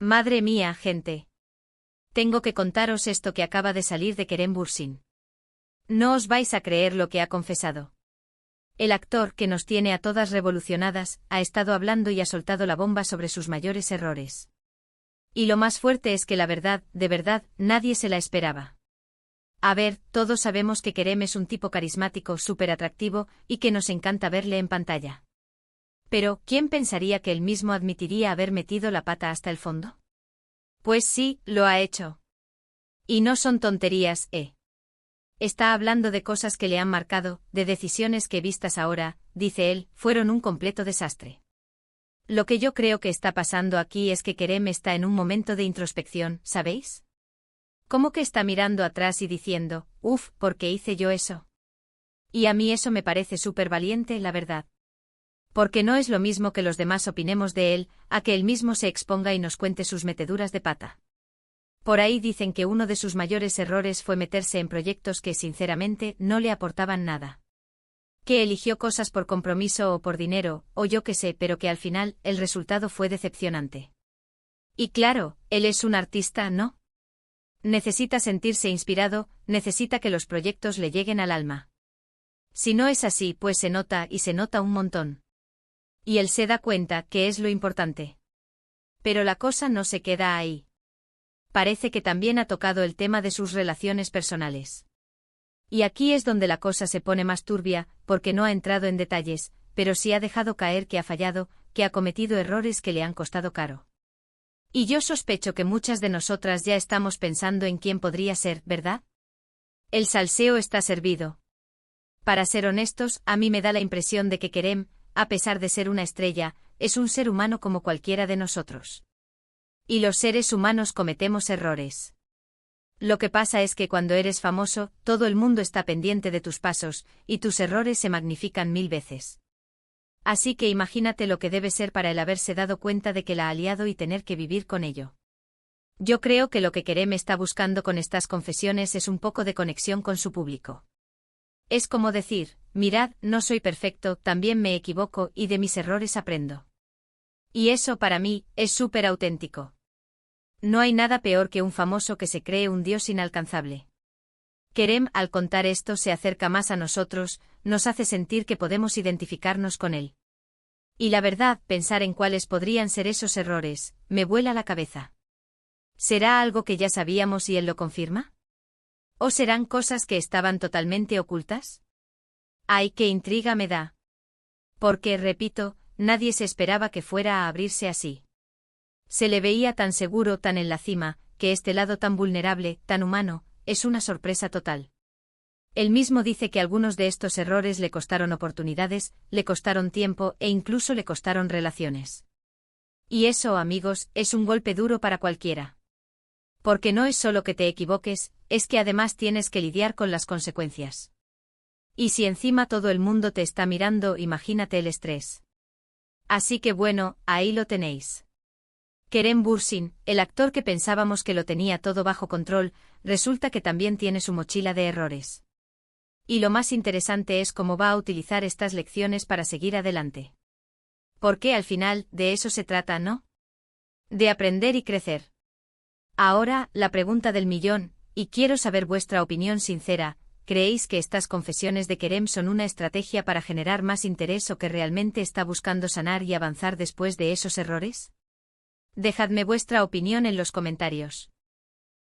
Madre mía, gente. Tengo que contaros esto que acaba de salir de Kerem Bürsin. No os vais a creer lo que ha confesado. El actor, que nos tiene a todas revolucionadas, ha estado hablando y ha soltado la bomba sobre sus mayores errores. Y lo más fuerte es que la verdad, de verdad, nadie se la esperaba. A ver, todos sabemos que Kerem es un tipo carismático, súper atractivo, y que nos encanta verle en pantalla. Pero, ¿quién pensaría que él mismo admitiría haber metido la pata hasta el fondo? Pues sí, lo ha hecho. Y no son tonterías, ¿eh? Está hablando de cosas que le han marcado, de decisiones que vistas ahora, dice él, fueron un completo desastre. Lo que yo creo que está pasando aquí es que Kerem está en un momento de introspección, ¿sabéis? Como que está mirando atrás y diciendo, uff, ¿por qué hice yo eso? Y a mí eso me parece súper valiente, la verdad. Porque no es lo mismo que los demás opinemos de él, a que él mismo se exponga y nos cuente sus meteduras de pata. Por ahí dicen que uno de sus mayores errores fue meterse en proyectos que sinceramente no le aportaban nada. Que eligió cosas por compromiso o por dinero, o yo qué sé, pero que al final el resultado fue decepcionante. Y claro, él es un artista, ¿no? Necesita sentirse inspirado, necesita que los proyectos le lleguen al alma. Si no es así, pues se nota y se nota un montón. Y él se da cuenta que es lo importante. Pero la cosa no se queda ahí. Parece que también ha tocado el tema de sus relaciones personales. Y aquí es donde la cosa se pone más turbia, porque no ha entrado en detalles, pero sí ha dejado caer que ha fallado, que ha cometido errores que le han costado caro. Y yo sospecho que muchas de nosotras ya estamos pensando en quién podría ser, ¿verdad? El salseo está servido. Para ser honestos, a mí me da la impresión de que Kerem, a pesar de ser una estrella, es un ser humano como cualquiera de nosotros. Y los seres humanos cometemos errores. Lo que pasa es que cuando eres famoso, todo el mundo está pendiente de tus pasos, y tus errores se magnifican 1000 veces. Así que imagínate lo que debe ser para él haberse dado cuenta de que la ha liado y tener que vivir con ello. Yo creo que lo que Kerem está buscando con estas confesiones es un poco de conexión con su público. Es como decir, mirad, no soy perfecto, también me equivoco y de mis errores aprendo. Y eso para mí es súper auténtico. No hay nada peor que un famoso que se cree un dios inalcanzable. Kerem, al contar esto, se acerca más a nosotros, nos hace sentir que podemos identificarnos con él. Y la verdad, pensar en cuáles podrían ser esos errores, me vuela la cabeza. ¿Será algo que ya sabíamos y él lo confirma? ¿O serán cosas que estaban totalmente ocultas? ¡Ay, qué intriga me da! Porque, repito, nadie se esperaba que fuera a abrirse así. Se le veía tan seguro, tan en la cima, que este lado tan vulnerable, tan humano, es una sorpresa total. Él mismo dice que algunos de estos errores le costaron oportunidades, le costaron tiempo e incluso le costaron relaciones. Y eso, amigos, es un golpe duro para cualquiera. Porque no es solo que te equivoques, es que además tienes que lidiar con las consecuencias. Y si encima todo el mundo te está mirando, imagínate el estrés. Así que bueno, ahí lo tenéis. Kerem Bürsin, el actor que pensábamos que lo tenía todo bajo control, resulta que también tiene su mochila de errores. Y lo más interesante es cómo va a utilizar estas lecciones para seguir adelante. Porque al final, de eso se trata, ¿no? De aprender y crecer. Ahora, la pregunta del millón, y quiero saber vuestra opinión sincera, ¿creéis que estas confesiones de Kerem son una estrategia para generar más interés o que realmente está buscando sanar y avanzar después de esos errores? Dejadme vuestra opinión en los comentarios.